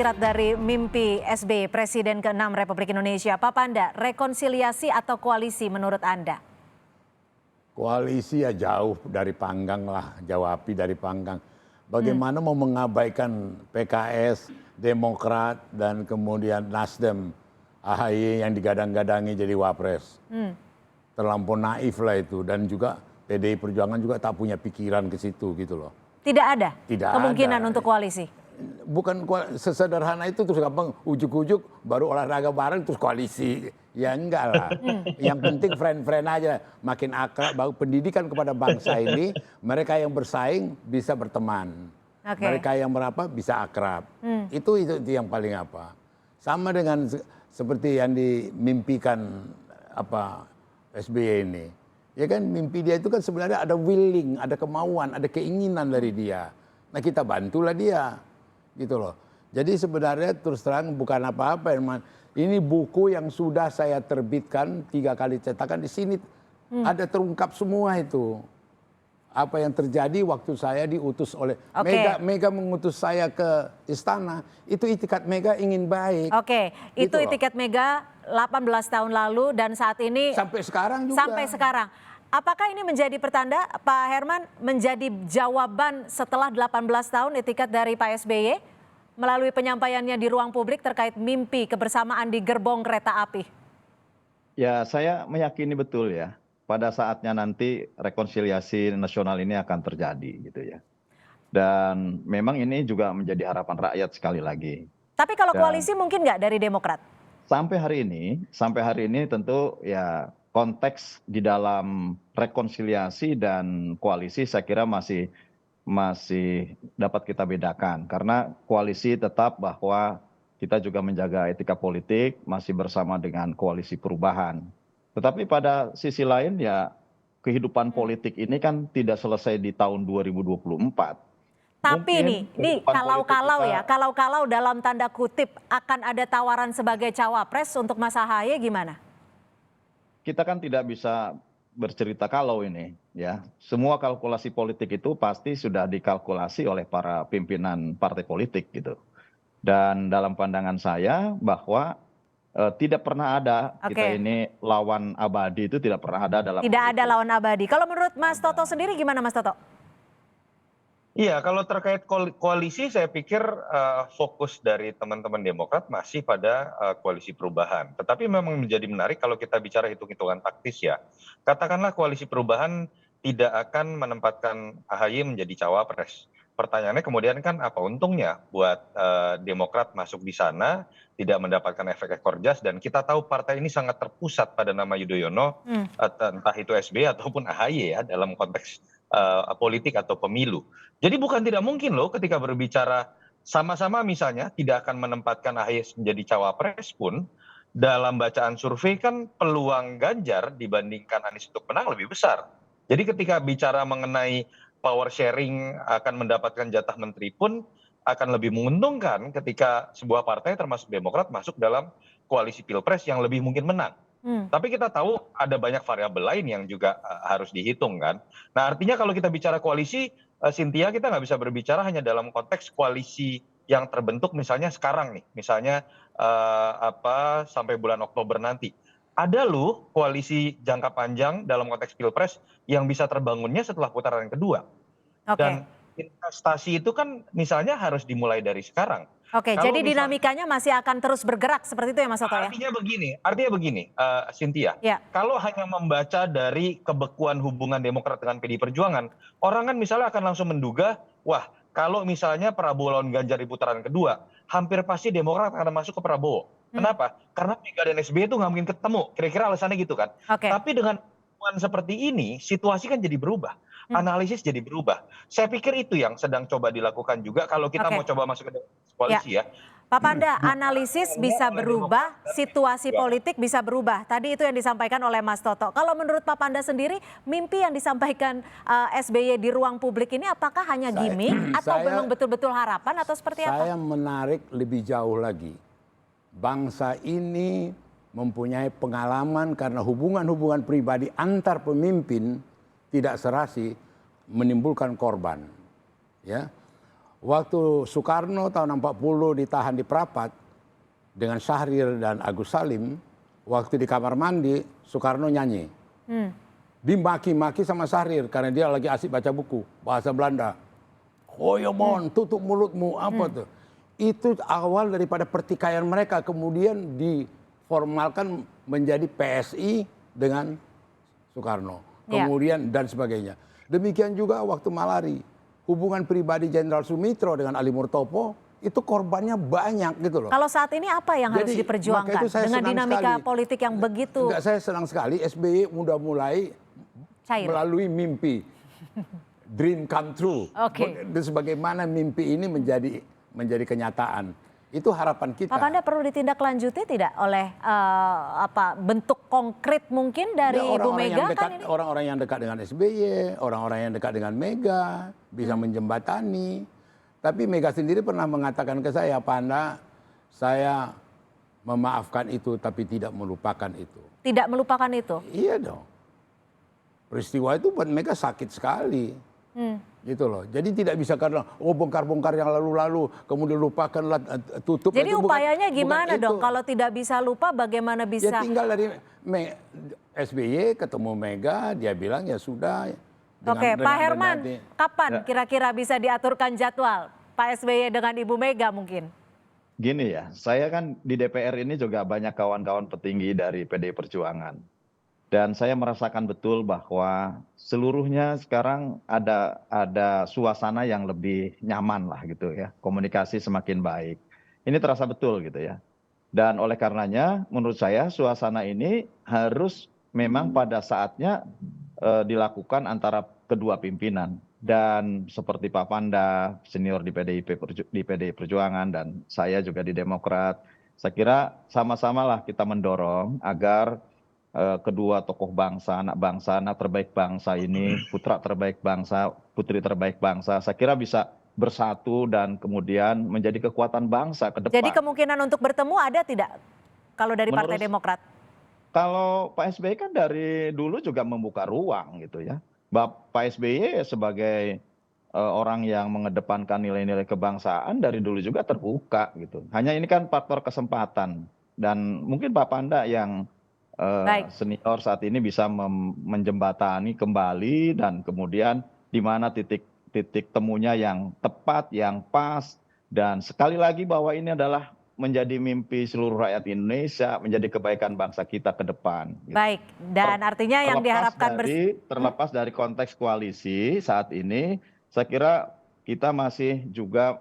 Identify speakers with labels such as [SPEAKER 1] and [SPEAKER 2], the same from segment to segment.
[SPEAKER 1] Dari mimpi SBY, Presiden ke-6 Republik Indonesia, Pak Panda, rekonsiliasi atau koalisi menurut Anda?
[SPEAKER 2] Koalisi ya jauh dari panggang lah, jauh api dari panggang. Bagaimana mau mengabaikan PKS, Demokrat, dan kemudian Nasdem, AHY yang digadang-gadangi jadi wapres. Terlampau naif lah itu, dan juga PDI Perjuangan juga tak punya pikiran ke situ gitu loh.
[SPEAKER 1] Tidak ada
[SPEAKER 2] Tidak
[SPEAKER 1] kemungkinan
[SPEAKER 2] ada.
[SPEAKER 1] untuk koalisi?
[SPEAKER 2] Bukan sesederhana itu, terus gampang ujuk-ujuk baru olahraga bareng terus koalisi. Ya enggak lah. Yang penting friend-friend aja, makin akrab, baru pendidikan kepada bangsa ini, mereka yang bersaing bisa berteman. Mereka yang berapa bisa akrab. Itu yang paling apa. Sama dengan seperti yang dimimpikan SBY ini. Ya kan, mimpi dia itu kan sebenarnya ada willing, ada kemauan, ada keinginan dari dia. Nah, kita bantulah dia. Gitu loh. Jadi sebenarnya terus terang bukan apa-apa. Ini buku yang sudah saya terbitkan 3 kali cetakan, di sini ada terungkap semua itu. Apa yang terjadi waktu saya diutus oleh Mega mengutus saya ke istana, itu itikat Mega ingin baik.
[SPEAKER 1] Itu gitu itikat Mega 18 tahun lalu dan saat ini
[SPEAKER 2] sampai sekarang juga.
[SPEAKER 1] Sampai sekarang. Apakah ini menjadi pertanda, Pak Herman, menjadi jawaban setelah 18 tahun itikat dari Pak SBY melalui penyampaiannya di ruang publik terkait mimpi kebersamaan di gerbong kereta api?
[SPEAKER 3] Ya, saya meyakini betul ya, pada saatnya nanti rekonsiliasi nasional ini akan terjadi gitu ya. Dan memang ini juga menjadi harapan rakyat sekali lagi.
[SPEAKER 1] Tapi kalau koalisi mungkin nggak dari Demokrat?
[SPEAKER 3] Sampai hari ini tentu ya konteks di dalam rekonsiliasi dan koalisi saya kira masih dapat kita bedakan. Karena koalisi tetap bahwa kita juga menjaga etika politik, masih bersama dengan koalisi perubahan. Tetapi pada sisi lain ya kehidupan politik ini kan tidak selesai di tahun 2024.
[SPEAKER 1] Tapi ini kalau dalam tanda kutip akan ada tawaran sebagai cawapres untuk Mas AHY gimana?
[SPEAKER 3] Kita kan tidak bisa bercerita kalau ini ya. Semua kalkulasi politik itu pasti sudah dikalkulasi oleh para pimpinan partai politik gitu. Dan dalam pandangan saya bahwa tidak pernah ada kita ini lawan abadi, itu tidak pernah ada dalam
[SPEAKER 1] Tidak ada lawan abadi. Kalau menurut Mas Toto sendiri gimana, Mas Toto?
[SPEAKER 4] Iya, kalau terkait koalisi saya pikir fokus dari teman-teman Demokrat masih pada koalisi perubahan. Tetapi memang menjadi menarik kalau kita bicara hitung-hitungan taktis ya. Katakanlah koalisi perubahan tidak akan menempatkan AHY menjadi cawapres. Pertanyaannya kemudian kan apa untungnya buat Demokrat masuk di sana, tidak mendapatkan efek ekor jas, dan kita tahu partai ini sangat terpusat pada nama Yudhoyono, entah itu SBY ataupun AHY ya dalam konteks politik atau pemilu. Jadi bukan tidak mungkin loh ketika berbicara sama-sama misalnya tidak akan menempatkan AHY menjadi cawapres pun, dalam bacaan survei kan peluang Ganjar dibandingkan Anies untuk menang lebih besar. Jadi ketika bicara mengenai power sharing akan mendapatkan jatah menteri pun akan lebih menguntungkan ketika sebuah partai termasuk Demokrat masuk dalam koalisi pilpres yang lebih mungkin menang. Tapi kita tahu ada banyak variabel lain yang juga harus dihitung kan. Nah artinya kalau kita bicara koalisi, Cynthia, kita nggak bisa berbicara hanya dalam konteks koalisi yang terbentuk misalnya sekarang nih, misalnya sampai bulan Oktober nanti. Ada loh koalisi jangka panjang dalam konteks pilpres yang bisa terbangunnya setelah putaran kedua. Dan investasi itu kan misalnya harus dimulai dari sekarang.
[SPEAKER 1] Jadi dinamikanya masih akan terus bergerak seperti itu ya Mas Toto ya?
[SPEAKER 4] Artinya begini, Cynthia, kalau hanya membaca dari kebekuan hubungan Demokrat dengan PDI Perjuangan, orang kan misalnya akan langsung menduga, wah kalau misalnya Prabowo lawan Ganjar di putaran kedua, hampir pasti Demokrat akan masuk ke Prabowo. Kenapa? Karena Mega dan SBY itu nggak mungkin ketemu, kira-kira alasannya gitu kan. Tapi dengan hubungan seperti ini, situasi kan jadi berubah. Analisis jadi berubah. Saya pikir itu yang sedang coba dilakukan juga kalau kita mau coba masuk ke koalisi ya.
[SPEAKER 1] Pak Panda, analisis bisa berubah, situasi politik bisa berubah. Tadi itu yang disampaikan oleh Mas Toto. Kalau menurut Pak Panda sendiri, mimpi yang disampaikan SBY di ruang publik ini apakah hanya gimmick atau memang betul-betul harapan atau seperti apa?
[SPEAKER 2] Saya menarik lebih jauh lagi. Bangsa ini mempunyai pengalaman karena hubungan-hubungan pribadi antar pemimpin tidak serasi menimbulkan korban. Ya. Waktu Soekarno tahun 40 ditahan di Prapat dengan Syahrir dan Agus Salim, waktu di kamar mandi Soekarno nyanyi. Dimaki-maki sama Syahrir karena dia lagi asik baca buku bahasa Belanda. Hoyomon, tutup mulutmu, apa tuh? Itu awal daripada pertikaian mereka, kemudian diformalkan menjadi PSI dengan Soekarno. Kemudian dan sebagainya. Demikian juga waktu Malari. Hubungan pribadi Jenderal Sumitro dengan Ali Murtopo itu korbannya banyak gitu loh.
[SPEAKER 1] Kalau saat ini apa yang harus
[SPEAKER 2] Jadi,
[SPEAKER 1] diperjuangkan
[SPEAKER 2] maka itu saya
[SPEAKER 1] dengan
[SPEAKER 2] senang
[SPEAKER 1] dinamika
[SPEAKER 2] sekali.
[SPEAKER 1] politik yang begitu
[SPEAKER 2] Enggak, saya senang sekali SBY udah mulai
[SPEAKER 1] cair?
[SPEAKER 2] melalui mimpi dream come true.
[SPEAKER 1] Oke.
[SPEAKER 2] Dan sebagaimana mimpi ini menjadi kenyataan. Itu harapan kita.
[SPEAKER 1] Pak Panda perlu ditindaklanjuti tidak oleh bentuk konkret mungkin dari
[SPEAKER 2] Ya,
[SPEAKER 1] Ibu Mega kan ini?
[SPEAKER 2] orang-orang yang dekat dengan SBY, orang-orang yang dekat dengan Mega bisa menjembatani. Tapi Mega sendiri pernah mengatakan ke saya, Panda, saya memaafkan itu tapi tidak melupakan itu.
[SPEAKER 1] Tidak melupakan itu?
[SPEAKER 2] Iya dong. Peristiwa itu buat Mega sakit sekali. Gitu loh. Jadi tidak bisa karena bongkar-bongkar yang lalu-lalu kemudian lupakanlah, tutup.
[SPEAKER 1] Jadi
[SPEAKER 2] itu
[SPEAKER 1] upayanya gimana
[SPEAKER 2] bukan
[SPEAKER 1] dong?
[SPEAKER 2] itu.
[SPEAKER 1] Kalau tidak bisa lupa bagaimana
[SPEAKER 2] Ya
[SPEAKER 1] bisa?
[SPEAKER 2] tinggal dari SBY ketemu Mega, dia bilang ya sudah.
[SPEAKER 1] Oke, Pak Herman, kapan kira-kira bisa diaturkan jadwal Pak SBY dengan Ibu Mega mungkin?
[SPEAKER 3] Gini ya, saya kan di DPR ini juga banyak kawan-kawan petinggi dari PDI Perjuangan. Dan saya merasakan betul bahwa seluruhnya sekarang ada suasana yang lebih nyaman lah gitu ya. Komunikasi semakin baik. Ini terasa betul gitu ya. Dan oleh karenanya menurut saya suasana ini harus memang pada saatnya dilakukan antara kedua pimpinan. Dan seperti Pak Panda, senior di PDI Perjuangan dan saya juga di Demokrat. Saya kira sama-samalah kita mendorong agar kedua tokoh bangsa, anak terbaik bangsa ini, putra terbaik bangsa, putri terbaik bangsa, saya kira bisa bersatu dan kemudian menjadi kekuatan bangsa ke depan.
[SPEAKER 1] Jadi kemungkinan untuk bertemu ada tidak kalau dari Partai Demokrat?
[SPEAKER 3] Kalau Pak SBY kan dari dulu juga membuka ruang gitu ya. Pak SBY sebagai orang yang mengedepankan nilai-nilai kebangsaan dari dulu juga terbuka gitu. Hanya ini kan faktor kesempatan dan mungkin Pak Panda yang senior saat ini bisa menjembatani kembali dan kemudian di mana titik temunya yang tepat, yang pas, dan sekali lagi bahwa ini adalah menjadi mimpi seluruh rakyat Indonesia, menjadi kebaikan bangsa kita ke depan. Gitu.
[SPEAKER 1] Baik, dan artinya yang diharapkan
[SPEAKER 3] terlepas dari konteks koalisi saat ini, saya kira kita masih juga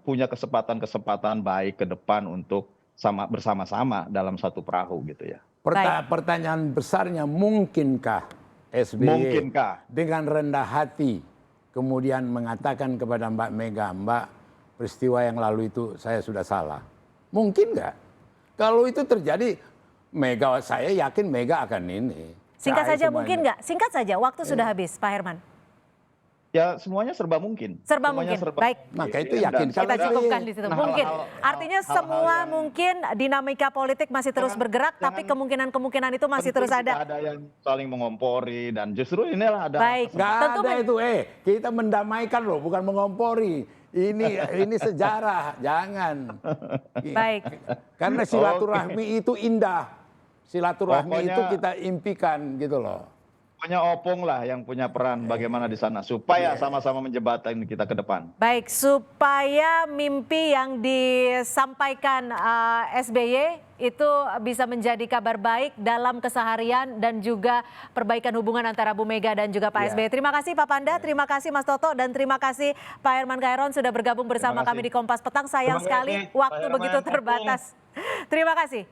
[SPEAKER 3] punya kesempatan baik ke depan untuk bersama-sama dalam satu perahu gitu ya.
[SPEAKER 2] Pertanyaan besarnya, mungkinkah SBY dengan rendah hati kemudian mengatakan kepada Mbak Mega, Mbak, peristiwa yang lalu itu saya sudah salah. Mungkin nggak? Kalau itu terjadi, saya yakin Mega akan ini.
[SPEAKER 1] Singkat saja mungkin nggak? Singkat saja, waktu sudah habis, Pak Herman.
[SPEAKER 3] Ya semuanya serba mungkin.
[SPEAKER 1] Serba mungkin, baik.
[SPEAKER 2] Maka itu yakin.
[SPEAKER 1] Kita cukupkan di situ. Mungkin, artinya semua mungkin dinamika politik masih terus bergerak, tapi kemungkinan-kemungkinan itu masih terus ada.
[SPEAKER 3] Tidak ada yang saling mengompori dan justru inilah ada.
[SPEAKER 1] Baik.
[SPEAKER 2] Nggak ada itu, kita mendamaikan loh, bukan mengompori. Ini sejarah, jangan.
[SPEAKER 1] Baik.
[SPEAKER 2] Karena silaturahmi itu indah. Silaturahmi itu kita impikan gitu loh.
[SPEAKER 3] Pokoknya opung lah yang punya peran bagaimana di sana supaya sama-sama menjembatani kita ke depan.
[SPEAKER 1] Baik, supaya mimpi yang disampaikan SBY itu bisa menjadi kabar baik dalam keseharian dan juga perbaikan hubungan antara Bu Mega dan juga Pak SBY. Terima kasih Pak Panda, terima kasih Mas Toto, dan terima kasih Pak Herman Khaeron sudah bergabung bersama kami di Kompas Petang. Sayang sekali waktu begitu terbatas. Terima kasih.